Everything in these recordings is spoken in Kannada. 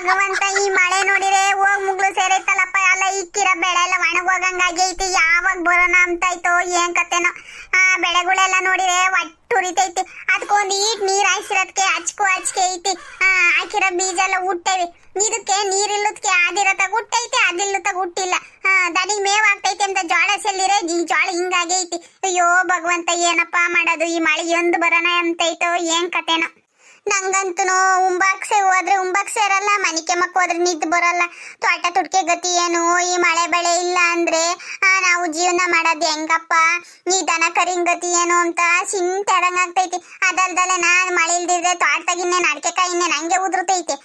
ಭಗವಂತ ಈ ಮಳೆ ನೋಡಿರೆ ಹೋಗ್ ಮುಗ್ಲು ಸೇರೈತಲ್ಲಪ್ಪ. ಎಲ್ಲ ಇಕ್ಕಿರ ಬೆಳೆ ಎಲ್ಲ ಒಣಗೋಗಂಗಾಗೈತಿ. ಯಾವಾಗ ಬರೋಣ ಅಂತಾಯ್ತೋ ಏನ್ ಕತೆನೋ. ಬೆಳೆಗಳೆಲ್ಲ ನೋಡಿರೆ ಒಟ್ಟುರಿತೈತಿ. ಅದಕ್ಕೊಂದು ಈಟ್ ನೀರ್ ಹಾಯಿಸಿರೋದಕ್ಕೆ ಹಚ್ಕೆ ಐತಿ. ಹಾಕಿರೋ ಬೀಜ ಎಲ್ಲ ಹುಟ್ಟೇವಿ. ಇದಕ್ಕೆ ನೀರಿಲ್ಲದಕ್ಕೆ ಆದಿರತ್ತಾಗ ಹುಟ್ಟೈತಿ, ಅದಿಲ್ಲತ್ತಾಗ ಹುಟ್ಟಿಲ್ಲ. ದನಿಗ್ ಮೇವ್ ಆಗ್ತೈತಿ ಅಂತ ಜೋಳ ಚೆಲ್ಲಿರೆ ಈ ಜೋಳ ಹಿಂಗಾಗೈತಿ. ಅಯ್ಯೋ ಭಗವಂತ ಏನಪ್ಪಾ ಮಾಡೋದು. ಈ ಮಳೆ ಎಂದು ಬರೋಣ ಅಂತೈತೋ ಏನ್ ಕತೆನೋ. ನಂಗಂತೂ ಉಂಬಾಕ್ಸೆ ಹೋದ್ರೆ ಉಂಬಾಕ್ಸೆ ಇರಲ್ಲ, ಮನಿಕೆ ಮಕ್ಕ ಹೋದ್ರೆ ನಿದ್ದು ಬರಲ್ಲ. ತೋಟ ತುಡ್ಕೆ ಗತಿ ಏನು. ಈ ಮಳೆ ಬೆಳೆ ಇಲ್ಲ ಅಂದ್ರೆ ನಾವು ಜೀವನ ಮಾಡೋದು ಹೆಂಗಪ್ಪ. ಈ ದನ ಕರಿನ್ ಗತಿ ಏನು ಅಂತ ಚಿಂತೆ ಆಗ್ತೈತಿ. ಅದಲ್ದಲೆ ನಾನ್ ಮಳೆ ಇಲ್ದಿದ್ರೆ ತೋಟದಾಗ ಇನ್ನೇನು ಅಡಿಕೆಕಾಯಿ ಇನ್ನೇನು ಹಂಗೆ ಉದುರ್ತೈತಿ.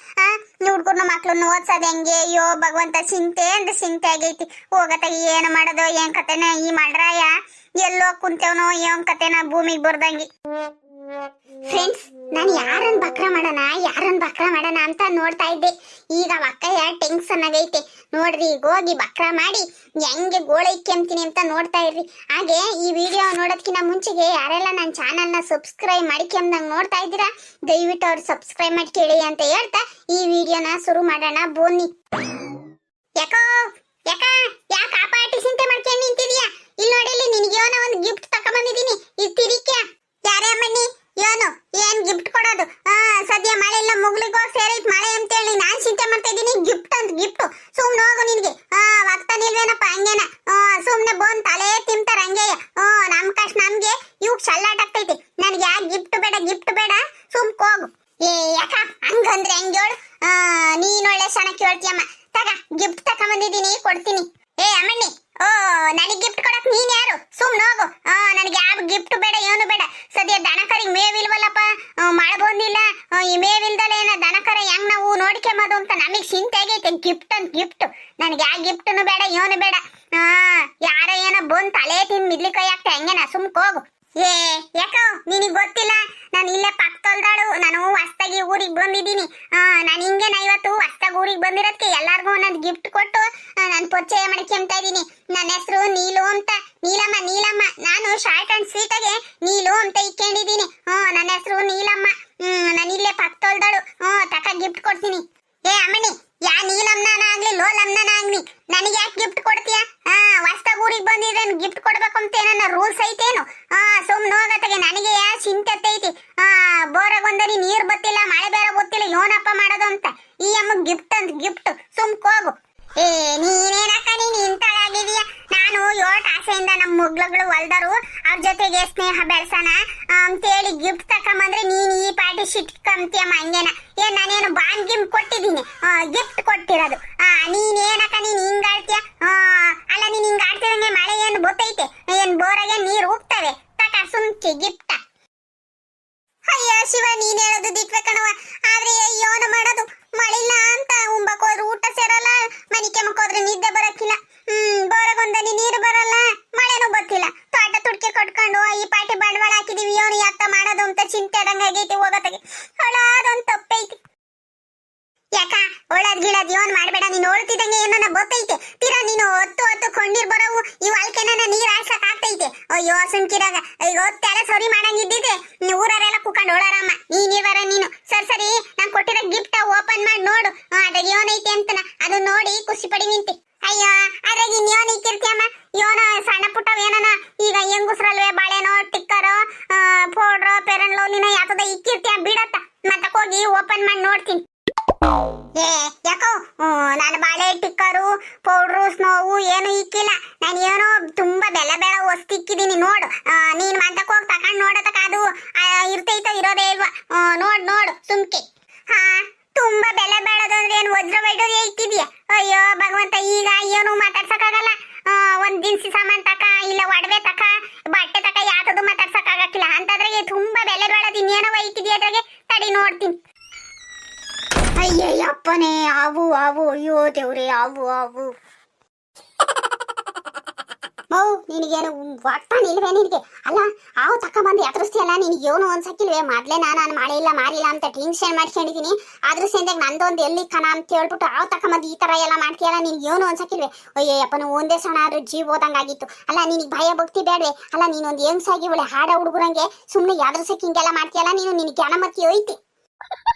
ಹುಡ್ಗರ್ನ ಮಕ್ಳನ್ನ ಓದ್ಸೋದ್ ಹೆಂಗೆ. ಅಯ್ಯೋ ಭಗವಂತ ಚಿಂತೆ ಅಂದ್ರೆ ಚಿಂತೆ ಆಗೈತಿ. ಹೋಗತ್ತಾಗ ಏನು ಮಾಡೋದು ಏನ್ ಕತೆನ. ಈ ಮಳ್ರಾಯ ಎಲ್ಲೋ ಕುಂತೇವನೋ ಏನ್ ಕತೆನ ಭೂಮಿಗೆ ಬರ್ದಂಗಿ. ಫ್ರೆಂಡ್ಸ್, ನಾನು ಯಾರನ್ ಬಕ್ರ ಮಾಡೋಣ ಅಂತ ನೋಡ್ತಾ ಇದ್ದೆ. ಈಗ ಅಕ್ಕಯ್ಯ ಟೆನ್ಷನ್ ಆಗೈತೆ ನೋಡ್ರಿ. ಈಗ ಹೋಗಿ ಬಕ್ರ ಮಾಡಿ ಹೆಂಗೆ ಗೋಳೈಕೆ ಅಂತೀನಿ ಅಂತ ನೋಡ್ತಾ ಇರ್ರಿ. ಹಾಗೆ ಈ ವಿಡಿಯೋ ನೋಡೋದಕ್ಕಿಂತ ಮುಂಚೆಗೆ ಯಾರೆಲ್ಲ ನನ್ನ ಚಾನಲ್ನ ಸಬ್ಸ್ಕ್ರೈಬ್ ಮಾಡ್ಕೊಂಡಂಗೆ ನೋಡ್ತಾ ಇದ್ದೀರಾ ದಯವಿಟ್ಟು ಅವ್ರು ಸಬ್ಸ್ಕ್ರೈಬ್ ಮಾಡಿ ಕೇಳಿ ಅಂತ ಹೇಳ್ತಾ ಈ ವಿಡಿಯೋನ ಶುರು ಮಾಡೋಣ ಬನ್ನಿ. ಯಾಕ ಪಾಟಿ ಚಿಂತೆ ಮಾಡ್ಕೊಂಡು ನಿಂತಿದ್ಯಾ? ಇಲ್ಲಿ ನೋಡಿ, ನಿನಗೇನೋ ಒಂದು ಗಿಫ್ಟ್ ತಕೊಂಡ್ಬಂದಿದ್ದೀನಿ. ಇದು ತಿರಿಕ್ಯ ಯಾರೇ ಮಣ್ಣಿ ಏನು ಏನ್ ಗಿಫ್ಟ್ ಕೊಡೋದು? ಸದ್ಯ ಮಳೆ ಇಲ್ಲ, ಮುಗ್ಲಿಗೋ ಸೇರೈತ್ ಮಳೆ ಅಂತೇಳಿ ನಾನ್ ಚಿಂತೆ ಮಾಡ್ತಾ ಇದ್ದೀನಿ. ಗಿಫ್ಟ್ ಅಂತ ಗಿಫ್ಟ್ ಸುಮ್ನೆ ಹೋಗು. ನಿನ್ಗೆ ಆಗ್ತಾನಿಲ್ವೇನಪ್ಪ ಹಂಗೇನ. ಸುಮ್ನೆ ಬಂದ್ ತಲೆ ತಿಂತಾರ ಹಂಗೆಯ. ನಮ್ ಕಷ್ಟ ನಮ್ಗೆ ಇವ್ ಚಲ್ಲಾಟ ಆಗ್ತೈತಿ. ನನ್ಗೆ ಯಾಕೆ ಗಿಫ್ಟ್ ಬೇಡ ಸುಮ್ಕ್ ಹೋಗು. ಯಾಕ ಹಂಗಂದ್ರೆ ಹೆಂಗೇಳು? ನೀನೊಳ್ಳೆ ಸಣ ಕೇಳ್ತೀಯಮ್ಮ. ತಗ ಗಿಫ್ಟ್ ತಕೊಂಬಂದಿದ್ದೀನಿ, ಕೊಡ್ತೀನಿ. ಅಮ್ಮಣ್ಣಿ, ನನಗೆ ಗಿಫ್ಟ್ ಕೊಡಕ್ ನೀನ್ ಯಾರು? ಸುಮ್ನೆ ಹೋಗು. ನನಗೆ ಯಾವ ಗಿಫ್ಟ್ ಬೇಡ, ಏನು ಬೇಡ. ಸದ್ಯ ದನಕರಿಗೆ ಮೇವಿಲ್ವಲ್ಲಪ್ಪ, ಮಳೆ ಬಂದಿಲ್ಲ. ಈ ಮೇವಿಲ್ದಲ್ಲ ಏನ ದನಕರ ಹೆಂಗ್ ನಾವು ನೋಡ್ಕೊಂಬೋದು ಅಂತ ನಮಗ್ ಚಿಂತೆ ಆಗೈತೆ. ಗಿಫ್ಟ್ ಅಂತ ಗಿಫ್ಟ್. ನನಗೆ ಯಾವ ಗಿಫ್ಟ್ನು ಬೇಡ, ಏನು ಬೇಡ. ಯಾರ ಏನೋ ಬಂದ್ ತಲೆ ತಿಂದ್ ಮಿದ್ಲಿ ಕೈ ಆಗ್ತಾ ಹೆಂಗೇನ. ಸುಮ್ಕ್ ಹೋಗು. ಯಾಕೋ ನಿನಗ್ ಗೊತ್ತಿಲ್ಲ, ನಾನು ಇಲ್ಲೇ ಪಕ್ಕದೊಳ್ದಾಳು. ನಾನು ಹೊಸ್ದಾಗಿ ಊರಿಗೆ ಬಂದಿದ್ದೀನಿ. ನಾನು ಹಿಂಗೇನ ಇವತ್ತು ಹೊಸ್ದಾಗಿ ಊರಿಗೆ ಬಂದಿರೋದಕ್ಕೆ ಎಲ್ಲಾರ್ಗು ಒಂದೊಂದು ಗಿಫ್ಟ್ ಕೊಟ್ಟು ನಾನು ಪರಿಚಯ ಮಾಡ್ಕೊಂತ ಇದ್ದೀನಿ. ನನ್ನ ಹೆಸರು ನೀಲು ಅಂತ. ನೀಲಮ್ಮ. ನಾನು ಶಾರ್ಟ್ ಅಂಡ್ ಸ್ವೀಟ್ ಆಗಿ ನೀಲು ಅಂತ ಇಕ್ಕೊಂಡಿದ್ದೀನಿ. ನನ್ನ ಹೆಸರು ನೀಲಮ್ಮ. ನಾನು ಇಲ್ಲೇ ಪಕ್ಕದೊಳ್ದಾಳು. ತಕ ಗಿಫ್ಟ್ ಕೊಡ್ತೀನಿ. ಅಮ್ಮಣ್ಣಿ, ಯಾ ನೀಲಮ್ಮನ ಆಗ್ಲಿ ಲೋಲಮ್ಮನ ಆಗ್ಲಿ ನನಗೆ ಯಾಕೆ ಗಿಫ್ಟ್ ಕೊಡ್ತೀಯಾ? ಹೊಸ್ದಾಗಿ ಊರಿಗೆ ಬಂದಿದ್ರೆ ಗಿಫ್ಟ್ ಕೊಡ್ಬೇಕು ಅಂತ ಏನನ್ನ ರೂಲ್ಸ್ ಐತೇನು? ಸುಮ್ನೆ ಹೋಗತ್ತಾಗೆ ನನಗೆ ಚಿಂತೆ ಐತಿ. ಬೋರಾಗೊಂದರಿ ನೀರ್ ಬತ್ತಿಲ್ಲ, ಮಳೆ ಬೇರೆ ಗೊತ್ತಿಲ್ಲ, ಏನಪ್ಪ ಮಾಡೋದು ಅಂತ. ಈ ಅಮ್ಮ ಗಿಫ್ಟ್ ಅಂತ ಗಿಫ್ಟ್. ಸುಮ್ಕ್ ಹೋಗು. ನೀನೇನಕ್ಕ ನೀನ್ ಇಂತಳಾಗಿದೀಯ? ನಾನು ಯೋಟ್ ಆಸೆಯಿಂದ ನಮ್ಮ ಮುಗ್ಲಗಳು ಹೊಲ್ದರು ಅವ್ರ ಜೊತೆಗೆ ಸ್ನೇಹ ಬೆಳ್ಸೋಣ ಅಂತೇಳಿ ಗಿಫ್ಟ್ ತಕೊಂಬಂದ್ರೆ ನೀನ್ ಈ ಪಾರ್ಟಿ ಸಿಟ್ಕಂತೀಯಮ್ಮ ಹಂಗೇನ. ನಾನೇನು ಬಾನ್ ಗಿಮ್ ಕೊಟ್ಟಿದ್ದೀನಿ, ಗಿಫ್ಟ್ ಕೊಟ್ಟಿರೋದು. ನೀನೇನಕ್ಕ ನೀನ್ ಹಿಂಗಾಡ್ತೀಯ? ಅಲ್ಲ, ನೀನ್ ಹಿಂಗಾಡ್ತಿದಂಗೆ ಮಳೆ ಏನು ಗೊತ್ತೈತೆ? ಏನ್ ಬೋರಾಗೆ ನೀರ್ ಹೋಗ್ತವೆ. ತಕ ಸುಮ್ಕಿ ಗಿಫ್ಟ. ಅಯ್ಯೋ ಶಿವ, ನೀನ್ ಹೇಳೋದು ದಿಟ್ವೆ ಕಣವ. ಆದ್ರೆ ಏನು ಮಾಡೋದು? ಮಳಿಲ್ಲ ಅಂತ ಉಂಬಕ್ ಹೋದ್ರೆ ಊಟ ಸೇರಲ್ಲ, ಮನಿಕೆ ಮಕ್ಕೋದ್ರೆ ನಿದ್ದೆ ಬರಕ್ಕಿಲ್ಲ. ಬೋರಗೊಂದನಿ ನೀರು ಬರಲ್ಲ, ಮಳೆನೂ ಗೊತ್ತಿಲ್ಲ. ತೋಟ ತುಡ್ಕೆ ಕಟ್ಕೊಂಡು ಈ ಪಾಟಿ ಬಂಡವಾಳ ಹಾಕಿದೀವಿ, ಏನು ಯಾಕ ಮಾಡೋದು ಅಂತ ಚಿಂತೆ ಆದಂಗ ಆಗೈತಿ. ಹೋಗತ್ತಾಗೆ ಹೊಳಾದೊಂದು ತಪ್ಪೈತಿ. ಯಾಕ ಒಳದ್ ಗಿಳದ್ ಇವನ್ ಮಾಡ್ಬೇಡ. ನೀನ್ ಓಡ್ತಿದಂಗೆ ಏನನ್ನ ಗೊತ್ತೈತೆ. ತೀರಾ ನೀನು ಹೊತ್ತು ಕೊಂಡಿರ್ ಬರೋವು ಈ ಹೊಲ್ಕೆನ ನೀರ್ ಹಾಯ್ಸಕ್ ಆಗ್ತೈತೆ. ಅಯ್ಯೋ ಸುಮ್ಕಿರಾಗ. ಅಯ್ಯೋ ತೆಲೆ ಸರಿ ಮಾಡಂಗಿದ್ದಿದೆ ಊರರೆಲ್ಲ ಕುಕ್ಕೊಂಡು ಓಡಾರಮ್ಮ. ನೀನಿವರ ನೀನು ಸರಿ ನಾನ್ ಕೊಟ್ಟಿರೋ ಗಿಫ್ಟ್ ಓಪನ್ ಮಾಡಿ ನೋಡು. ಅದಾಗ ಏನೈತೆ ಅಂತ ಅದು ನೋಡಿ ಖುಷಿ ಪಡಿ ನಿಂತಿ. ಅಯ್ಯೋ ಅದ್ರಾಗ ಇನ್ಯೋನ್ ಇಕ್ಕಿರ್ತಿಯಮ್ಮ. ಯೋನ ಸಣ್ಣ ಪುಟ್ಟವ್ ಏನನ ಈಗ ಹೆಂಗುಸ್ರಲ್ವೇ ಬಾಳೆನೋ ಟಿಕ್ಕರೋ ಪೌಡ್ರೋ ಪೆರನ್ ಲೋಲಿನ ಯಾತದ ಇಕ್ಕಿರ್ತಿಯ ಬಿಡತ್ತ. ಮತ್ತಕ್ ಹೋಗಿ ಓಪನ್ ಮಾಡಿ ನೋಡ್ತೀನಿ. ಯಾಕೋ ನಾನು ಬಾಳೆ ಟಿಕ್ಕರು ಪೌಡ್ರು ಸ್ನೋವು ಏನು ಇಕ್ಕಿಲ್ಲ. ನಾನು ಏನೋ ತುಂಬಾ ಬೆಲ್ಲ ವಸ್ತು ಇಕ್ಕಿದೀನಿ ನೋಡು. ನೀನ್ ಮಂತಕ್ ಹೋಗಿ ತಕೊಂಡ್ ನೋಡತಕ್ಕ ಅದು ಇರ್ತೈತೋ ಇರೋದೇ ಇಲ್ವಾ ನೋಡು ಸುಮ್ಕೆ. ತುಂಬಾ ಬೆಲ್ಲ ಬೇಡದಂದ್ರೆ ಏನು ವಜ್ರ ವೈಡೂರ್ಯ ಇಕ್ಕಿದ್ಯಾ? ಅಯ್ಯೋ ಭಗವಂತ, ಈಗ ಏನು ಮಾತಾಡ್ಸಕ್ಕಾಗಲ್ಲ. ಒಂದ್ ದಿನಸಿ ಸಾಮಾನ್ ತಕ, ಇಲ್ಲ ಒಡವೆ ತಕ, ಬಟ್ಟೆ ತಕ, ಯಾತದು ಮಾತಾಡ್ಸಕ್ ಆಗಕ್ಕಿಲ್ಲ. ಅಂತದ್ರಾಗೆ ತುಂಬಾ ಬೆಲೆ ಬೇಡದ್ ಇನ್ನೇನೋ ಇಕ್ಕಿದ್ಯಾ ಅದ್ರಾಗೆ. ತಡಿ ನೋಡ್ತೀನಿ. ಅಯ್ಯಪ್ಪನೇ, ಆವು ಅಯ್ಯೋ ದೇವ್ರೆ, ಆವು ನಿನಗೇನು ಒಟ್ಟ ನಿಲ್ವೇ ನಿನಗೆ? ಅಲ್ಲ ಆವು ತಕೊಂಬಂದು ಎತ್ತರಿಸ್ತೀಯಲ್ಲ, ನಿನಗೆ ಏನು ಅನ್ಸಕ್ಕಿಲ್ವೇ? ಮೊದ್ಲೇ ನಾನು ಮಾಡಿಲ್ಲ ಮಾರಿಲ್ಲ ಅಂತ ಟೆನ್ಷನ್ ಮಾಡ್ಕೊಂಡಿದ್ದೀನಿ. ಅದ್ರ ಸೇಂದಾಗ ನಂದೊಂದು ಎಲ್ಲಿ ಕಣ ಅಂತ ಹೇಳ್ಬಿಟ್ಟು ಆವು ತಕೊಂಬಂದು ಈ ತರ ಎಲ್ಲ ಮಾಡ್ತೀಯಲ್ಲ, ನಿನ್ಗೆ ಏನು ಅನ್ಸಕ್ಕಿಲ್ವೇ? ಅಯ್ಯಪ್ಪನ ಒಂದೇ ಸಣ ಆದ್ರೂ ಜೀವ ಹೋದಂಗಾಗಿತ್ತು. ಅಲ್ಲ ನಿನಗೆ ಭಯ ಭಕ್ತಿ ಬೇಡವೆ? ಅಲ್ಲ ನೀನೊಂದು ಹೆಂಗ್ಸಾಗಿ ಒಳ್ಳೆ ಹಾಡ ಹುಡುಗರಂಗೆ ಸುಮ್ಮನೆ ಯಾವ್ದ್ರ ಸಕ್ಕೆ ಹಿಂಗೆಲ್ಲ ಮಾಡ್ತೀಯಲ್ಲ ನೀನು. ನಿನಗೆ ಜ್ಞಾನ ಮತ್ತೆ ಹೋಯ್ತಿ.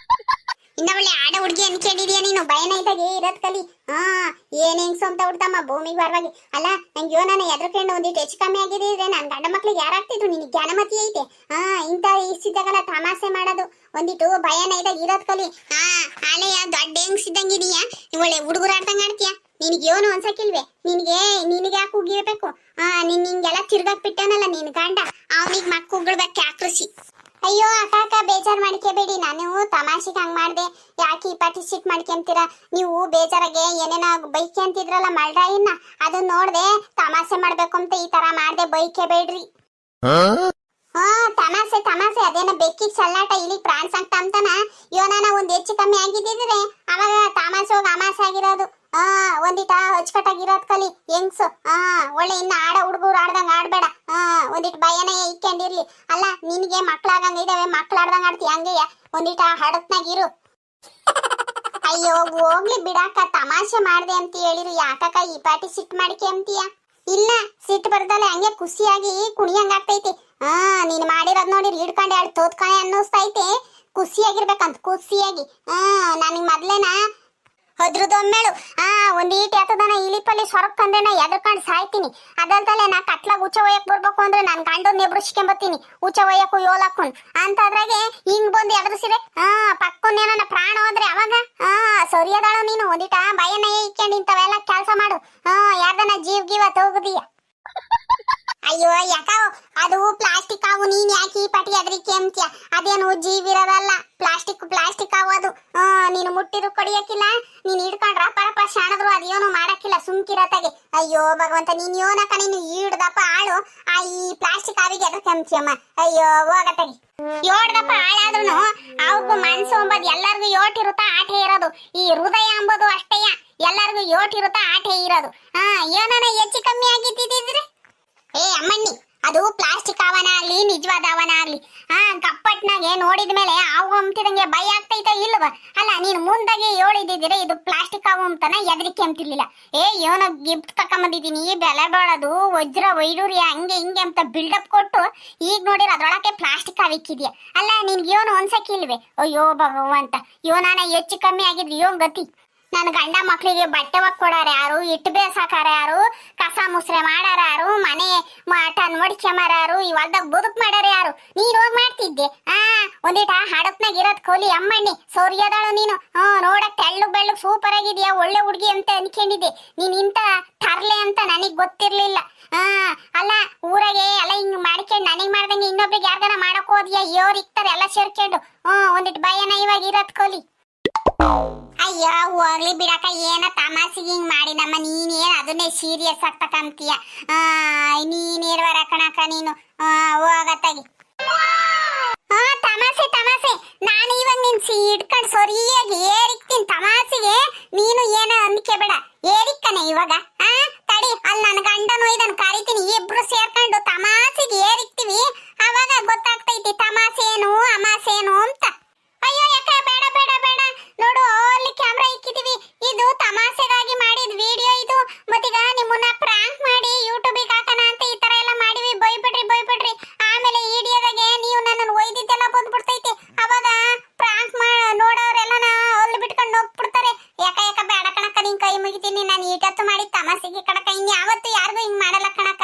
ಇನ್ನ ಒಳ್ಳೆ ಆಡ ಹುಡುಗಿ ಅನ್ಕೊಂಡಿದ್ಯಾ ನೀನು ಭಯನ ಇದ್ದಾಗೆ ಇರೋದ್ ಕಲಿ ಏನ್ ಹೆಂಗ್ಸು ಅಂತ ಹುಡ್ತಮ್ಮ ಭೂಮಿಗೆ ಬರವಾಗಿ ಅಲ್ಲ ನಂಗೆ ನಾನು ಎದ್ರಕೊಂಡು ಒಂದಿಟ್ಟು ಹೆಚ್ಚು ಕಮ್ಮಿ ಆಗಿದ್ರೆ ನನ್ ಗಂಡ ಮಕ್ಳಿಗೆ ಯಾರಾಗ್ತಿದ್ರು ನಿನಗೆ ಜ್ಞಾನಮತಿ ಐತೆ ಇಂತ ಇಷ್ಟಿದ್ದಾಗಲ್ಲ ತಮಾಷೆ ಮಾಡೋದು ಒಂದಿಟ್ಟು ಭಯನ ಇದ್ದಾಗ ಇರೋದ್ ಕಲಿ ಆಲೆಯ ದೊಡ್ಡ ಹೆಂಗ್ಸಿದ್ದಂಗಿದೀಯಾ ಒಳ್ಳೆ ಹುಡುಗರು ಆಡ್ದಂಗ ಆಡ್ತೀಯ ನಿನಗೆ ಏನು ಅನ್ಸಕ್ಕಿಲ್ವೇ ನಿನಗೆ ಯಾಕೆ ಉಗಿಬೇಕು ನೀನ್ ಹಿಂಗೆಲ್ಲ ತಿರ್ಗಾಕ್ ಬಿಟ್ಟನಲ್ಲ ನಿನ್ ಗಂಡ ಅವನಿಗೆ ಮಕ್ಕ ಉಗ್ಳ್ಬೇಕು ಆಕೃಷಿ ಅಯ್ಯೋ ಅಕ್ಕ ಬೇಜಾರ್ ಮಾಡ್ಕೋಬೇಡಿ ನಾನು ತಮಾಷೆಗೆ ಹಂಗ್ ಮಾಡ್ದೆ ಯಾಕೆ ಈ ಪಾಟಿ ಸಿಟ್ ಮಾಡ್ಕೊಂತೀರಾ ನೀವು ಬೇಜಾರಾಗೆ ಏನೇನ ಬೈಕೆ ಅಂತಿದ್ರಲ್ಲ ಮಳ್ರಾಯಿನ ಅದನ್ನ ನೋಡ್ದೆ ತಮಾಷೆ ಮಾಡ್ಬೇಕು ಅಂತ ಈ ತರ ಮಾಡ್ದೆ ಬೈಕೆ ಬೇಡ್ರಿ ತಮಾಷೆ ಅದೇನ ಬೆಕ್ಕಿಗ್ ಸಲ್ಲಾಟ ಇಲ್ಲಿ ಪ್ರಾಣ ಸಂಕಟ ಅಂತಾನ ಯೋನಾನ ಒಂದ್ ಹೆಚ್ಚು ಕಮ್ಮಿ ಆಗಿದ್ದಿದ್ರೆ ಅವಾಗ ತಮಾಷೆ ಹೋಗಿ ಅಮಾಸೆ ಆಗಿರೋದು ಒಂದಿಟ ಅಚ್ಚುಕಟ್ಟಾಗಿರೋದ್ ಕಲಿ ಹೆಂಗ್ಸು ಒಳ್ಳೆ ಇನ್ನ ಆಡ ಹುಡುಗರು ಆಡ್ದಂಗ ಆಡ್ಬೇಡ ಒಂದಿಟ್ ಭಯನ ಇಕ್ಕೊಂಡಿರ್ಲಿ ಅಲ್ಲ ನಿನ್ಗೆ ಮಕ್ಳಾಗಂಗ ಇದಾವೆ ಮಕ್ಳಾಡ್ದಂಗ ಆಡ್ತಿ ಹಂಗೆಯ ಒಂದಿಟ ಹಡತ್ನಾಗಿರು ಅಯ್ಯೋ ಹೋಗ್ಲಿ ಬಿಡಾಕ ತಮಾಷೆ ಮಾಡ್ದೆ ಅಂತ ಹೇಳಿರು ಯಾಕಕ್ಕ ಈ ಪಾಟಿ ಸಿಟ್ ಮಾಡ್ಕೆ ಅಂತೀಯ ಇಲ್ಲ ಸಿಟ್ಟು ಬರ್ದಲೆ ಹಂಗೆ ಖುಷಿಯಾಗಿ ಕುಣಿಯಂಗ ಆಗ್ತೈತಿ ನೀನ್ ಮಾಡಿರೋದ್ ನೋಡಿ ಹಿಡ್ಕೊಂಡೆ ಆಡ್ ತೋತ್ಕಣೆ ಅನ್ನಿಸ್ತೈತೆ ಖುಷಿಯಾಗಿರ್ಬೇಕಂತ ಖುಷಿಯಾಗಿ ನನಗ್ ಮೊದ್ಲೇನ ಅದ್ರದೊಮ್ಮೇಳು ಒಂದೀಟ್ ಎತ್ತದನ ಇಲಿಪಲ್ಲಿ ಸೊರಕ್ಕಂದ್ರೆ ಎದ್ರಕೊಂಡು ಸಾಯ್ತೀನಿ ಅದಲ್ದಲೆ ನಾ ಕಟ್ಲಾಗ ಉಚ್ಚ ಒಯ್ಯಕ್ ಬರ್ಬೇಕು ಅಂದ್ರೆ ನಾನ್ ಗಂಡು ನೆಬ್ರಿಸ್ಕೊಂಬತ್ತೀನಿ ಉಚ್ಚ ಒಯ್ಯಕ್ಕೂ ಯೋಲಕ್ಕುನ್ ಅಂತದ್ರಾಗೆ ಹಿಂಗ್ ಬಂದು ಎದುರಿಸಿದೆ ಪಕ್ಕನೇನ ಪ್ರಾಣ ಹೋದ್ರೆ ಅವಾಗ ಸರಿಯದಾಳು ನೀನು ಒಂದಿಟ ಭಯನ ಇಕ್ಕೊಂಡು ಇಂಥವೆಲ್ಲ ಕೆಲಸ ಮಾಡು ಯಾರ್ದನ ಜೀವ ತೋಗುದೀಯ ಅಯ್ಯೋ ಯಾಕ ಅದು ಪ್ಲಾಸ್ಟಿಕ್ ಆವು ನೀನ್ ಯಾಕೆ ಈ ಪಟಿ ಅದ್ರಿಕೆ ಅಂತ್ಯ ಅದೇನು ಜೀವಿರೋದಲ್ಲ ಪ್ಲಾಸ್ಟಿಕ್ ಆವು ಅದು ನೀನು ಮುಟ್ಟಿರು ಕಡಿಯಕ್ಕಿಲ್ಲ ನೀನ್ ಹಿಡ್ಕೊಂಡ್ರ ಪರಪ ಶಾಣದ್ರು ಅದೇನು ಮಾಡಕ್ಕಿಲ್ಲ ಸುಮ್ಕಿರತ್ತಾಗೆ ಅಯ್ಯೋ ಭಗವಂತ ನೀನ್ ಯೋನಕ ನೀನು ಈಡ್ದಪ್ಪ ಆಳು ಈ ಪ್ಲಾಸ್ಟಿಕ್ ಆವಿಗೆ ಅದಕ್ಕೆ ಅಂತ್ಯಮ್ಮ ಅಯ್ಯೋ ಹೋಗತ್ತಾಗಿ ಯೋಡ್ದಪ್ಪ ಆಳಾದ್ರೂ ಅವ್ರಿಗೂ ಮನ್ಸು ಅಂಬದ್ ಎಲ್ಲರಿಗೂ ಯೋಟಿರುತ್ತಾ ಆಟೆ ಇರೋದು ಈ ಹೃದಯ ಅಂಬೋದು ಅಷ್ಟೇಯ ಎಲ್ಲರಿಗೂ ಯೋಟಿರುತ್ತಾ ಆಟೆ ಇರೋದು ಏನನ ಹೆಚ್ಚು ಕಮ್ಮಿ ಆಗಿದ್ದಿದ್ರೆ ಅಮ್ಮಣ್ಣಿ ಅದು ಪ್ಲಾಸ್ಟಿಕ್ ಅವನ ಆಗ್ಲಿ ನಿಜವಾದ ಅವನ ಆಗ್ಲಿ ಕಪ್ಪಟ್ನಾಗೆ ನೋಡಿದ್ಮೇಲೆ ಅವು ಅಂತಿದಂಗೆ ಭಯ ಆಗ್ತೈತ ಇಲ್ವ ಅಲ್ಲ ನೀನು ಮುಂದಾಗೆ ಹೇಳಿದಿದ್ರೆ ಇದು ಪ್ಲಾಸ್ಟಿಕ್ ಅವು ಅಂತಾನ ಎದ್ರಿಕೆ ಅಂತಿರ್ಲಿಲ್ಲ ಏನೋ ಗಿಫ್ಟ್ ತಕೊಂಬಂದಿದ್ದೀನಿ ಬೆಲೆ ಬಾಳೋದು ವಜ್ರ ವೈಡೂರ್ಯ ಹಂಗೆ ಹಿಂಗೆ ಅಂತ ಬಿಲ್ಡಪ್ ಕೊಟ್ಟು ಈಗ ನೋಡಿರ ಅದ್ರೊಳಗೆ ಪ್ಲಾಸ್ಟಿಕ್ ಅವಿಕ್ಕಿದ್ಯಾ ಅಲ್ಲ ನಿನ್ಗೆ ಏನು ಅನ್ಸಕ್ಕಿಲ್ವೇ ಅಯ್ಯೋ ಭಗವಂತ ಯೋನಾನ ಹೆಚ್ಚು ಕಮ್ಮಿ ಆಗಿದ್ರಿ ಯೋ ಗತಿ ನನ್ನ ಗಂಡ ಮಕ್ಳಿಗೆ ಬಟ್ಟೆ ಒಗ್ ಕೊಡಾರ ಯಾರು ಇಟ್ಟು ಬೇಸಾಕಾರ ಯಾರು ಕಸ ಮುಸ್ರೆ ಮಾಡಾರ ಯಾರು ಮನೆ ಟನ್ ಮಡಿಕೆಮಾರ ಯಾರು ಈ ಹೊಲ್ದಾಗ ಬದುಕ್ ಮಾಡಾರ ಯಾರು ನೀನ್ ಹೋಗ್ ಮಾಡ್ತಿದ್ದೆ ಒಂದಿಟ ಹಡಪ್ನಾಗ ಇರೋದ್ ಕೋಲಿ ಅಮ್ಮಣ್ಣಿ ಸೌರ್ಯದಾಳು ನೀನು ನೋಡಕ್ ತೆಳ್ಳು ಬೆಳ್ಳು ಸೂಪರ್ ಆಗಿದ್ಯಾ ಒಳ್ಳೆ ಹುಡ್ಗಿ ಅಂತ ಅನ್ಕೊಂಡಿದ್ದೆ ನೀನ್ ಇಂತ ತರ್ಲೆ ಅಂತ ನನಗ್ ಗೊತ್ತಿರ್ಲಿಲ್ಲ ಅಲ್ಲ ಊರಾಗೆ ಎಲ್ಲ ಹಿಂಗ್ ಮಾಡ್ಕೊಂಡು ನನಗ್ ಮಾಡ್ದಂಗೆ ಇನ್ನೊಬ್ರಿಗೆ ಯಾರ್ಗಾನ ಮಾಡಕ್ ಹೋದ್ಯಾ ಯೋರ್ ಇಕ್ತಾರೆ ಎಲ್ಲ ಸೇರ್ಕೊಂಡು ಒಂದಿಟ್ ಭಯನ ಇವಾಗ ಇರೋದ್ ಕೋಲಿ ಅಯ್ಯೋ ಹೋಗ್ಲಿ ಬಿಡಕ ಏನ ತಮಾಸಿಗೆ ಹಿಂಗ್ ಮಾಡಿದಮ್ಮ ನೀನೇನ್ ಅದನ್ನೇ ಸೀರಿಯಸ್ ಆಗ್ತಕಂತೀಯ ನೀನಿರ್ವರ ಕಣಕ ನೀನು ಹೋಗತ್ತಾಗಿ ತಮಾಸೆ ನಾನು ಇವಾಗ ನಿನ್ ಹಿಡ್ಕೊಂಡು ಸರಿಯಾಗಿ ಏರಿಕ್ತೀನಿ ತಮಾಸಿಗೆ ನೀನು ಏನ ಅಂದ್ಕೆ ಬೇಡ ಏರಿಕ್ಕನೆ ಇವಾಗ ತಡಿ ಅಲ್ಲಿ ನನ್ನ ಗಂಡನು ಇದನ್ ಕರಿತೀನಿ ಇಬ್ರು ಸೇರ್ಕೊಂಡು ತಮಾಸಿಗೆ ಏರಿಕ್ತಿವಿ ಅವಾಗ ಗೊತ್ತಾಗ್ತೈತಿ ತಮಾಸೇನು ಅಮಾಸೇನು ಅಂತ ಅಯ್ಯೋ ಯಾಕ ಬೇಡ ನೋಡು ಅಲ್ಲಿ ಕ್ಯಾಮ್ರಾ ಇಕ್ಕಿದೀವಿ ಇದು ತಮಾಷೆಗಾಗಿ ಮಾಡಿದ ವಿಡಿಯೋ ಇದು ಮತ್ತೀಗ ನಿಮ್ಮನ್ನ ಪ್ರಾಂಕ್ ಮಾಡಿ ಯೂಟ್ಯೂಬಿಗೆ ಹಾಕೋಣ ಅಂತ ಈ ತರ ಎಲ್ಲ ಮಾಡಿವಿ ಬೈಬಿಡ್ರಿ ಆಮೇಲೆ ಈ ವಿಡಿಯೋದಾಗೆ ನೀವು ನನ್ನನ್ನು ಒಯ್ದಿದ್ದೆಲ್ಲ ಬಂದ್ಬಿಡ್ತೈತಿ ಅವಾಗ ಪ್ರಾಂಕ್ ನೋಡೋರೆಲ್ಲ ಅಲ್ಲಿ ಬಿಟ್ಕೊಂಡು ಹೋಗ್ಬಿಡ್ತಾರೆ ಯಾಕ ಬೇಡ ಕಣಕ ನಿನ್ ಕೈ ಮುಗಿತೀನಿ ನಾನು ಈಟತ್ತು ಮಾಡಿ ತಮಾಷೆಗೆ ಕಣಕ ಇನ್ಯಾವತ್ತು ಯಾರಿಗೂ ಹಿಂಗ್ ಮಾಡಲ್ಲ ಕಣಕ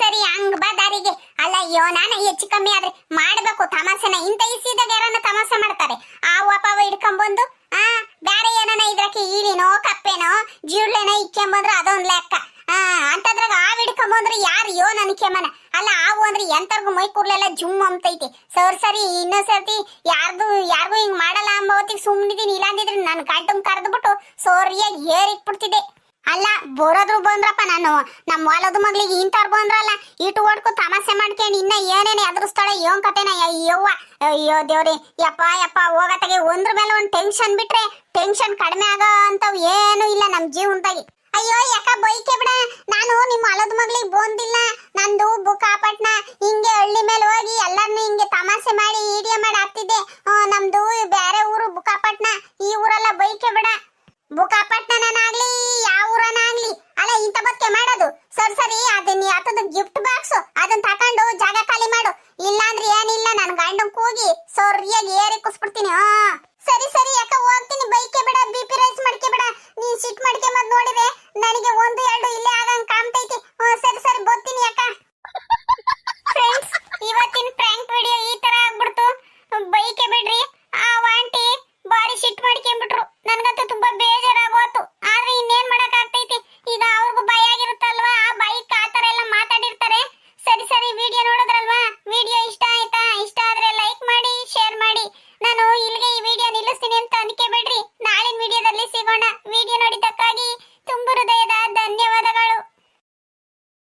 ಸರಿ ಹಂಗ್ ಬಾ ದಾರಿಗೆ ಅಲ್ಲ ಅಯ್ಯೋ ನಾನು ಹೆಚ್ಚು ಕಮ್ಮಿ ಆದ್ರೆ ಮಾಡ್ಬೇಕು ತಮಾಷೆನ ಇಂತ ಇಸಿದಾಗ ಯಾರನ್ನ ತಮಾಷೆ ಮಾಡ್ತಾರೆ ಅಪ್ಪ ಹಿಡ್ಕೊಂಡ್ಬಂದು ಬೇರೆ ಏನನ ಇದ್ರಕ್ಕೆ ಈಲಿನೋ ಕಪ್ಪೆನೋ ಜೀರ್ಳೆನೋ ಇಕ್ಕೊಂಬಂದ್ರೆ ಅದೊಂದ್ ಲೆಕ್ಕ ಅಂತದ್ರಾಗ ಹಿಡ್ಕೊಂಬಂದ್ರೆ ಯಾರು ಯೋ ನನ್ಕೆಮನ ಅಲ್ಲ ಆವು ಅಂದ್ರೆ ಎಂತರ್ಗು ಮೈ ಕೂರ್ಲೆಲ್ಲ ಜುಮ್ ಅಂತೈತಿ ಸರಿ ಇನ್ನೊಂದ್ ಸರ್ತಿ ಯಾರಿಗೂ ಹಿಂಗ್ ಮಾಡಲ್ಲ ಅಂಬವತ್ತಿಗೆ ಸುಮ್ನಿದೀನಿ ಇಲ್ಲಾಂದಿದ್ರೆ ನನ್ ಗಂಟನ್ ಕರೆದ್ಬಿಟ್ಟು ಸೋರಿಯಾಗಿ ಏರಿಕ್ಬಿಡ್ತಿದ್ದೆ ಅಲ್ಲ ಬರೋದ್ರು ಬಂದ್ರಪ್ಪ ನಾನು ನಮ್ಮ ಹೊಲದ ಮಗ್ಳಿಗೆ ಇಂಥವ್ರು ಬಂದ್ರಲ್ಲ ಇಟ್ಟು ಹೊಡ್ಕೊ ತಮಾಷೆ ಮಾಡ್ಕೊಂಡು ಇನ್ನ ಏನೇನು ಎದುರಿಸ್ತಾಳೆ ಏನ್ ಕತೆನ ಅಯ್ಯೋ ದೇವ್ರಿ ಯಪ್ಪ ಹೋಗತ್ತಾಗೆ ಒಂದ್ರ ಮೇಲೆ ಒಂದ್ ಟೆನ್ಷನ್ ಬಿಟ್ರೆ ಟೆನ್ಷನ್ ಕಡಿಮೆ ಆಗೋ ಅಂತವ್ ಏನು ಇಲ್ಲ ನಮ್ ಜೀವನದಾಗಿ ಅಯ್ಯೋ ಯಾಕ ಬೈಕೆ ಬಿಡ ನಾನು ನಿಮ್ಮ ಹೊಲದ ಮಗ್ಳಿಗೆ ಬಂದಿಲ್ಲ ನಂದು ಬುಕ್ಕಾಪಟ್ನ ಹಿಂಗೆ ಹಳ್ಳಿ ಮೇಲೆ ಹೋಗಿ ಎಲ್ಲಾರ್ನು ಹಿಂಗೆ ತಮಾಷೆ ಮಾಡಿ ವಿಡಿಯೋ ಮಾಡಿ ಹಾಕ್ತಿದ್ದೆ ನಮ್ದು ಬೇರೆ ಊರು ಬುಕ್ಕಾಪಟ್ನ ಈ ಊರೆಲ್ಲ ಬೈಕೆ ಬಿಡ ಬುಕ್ಕಾಪಟ್ನ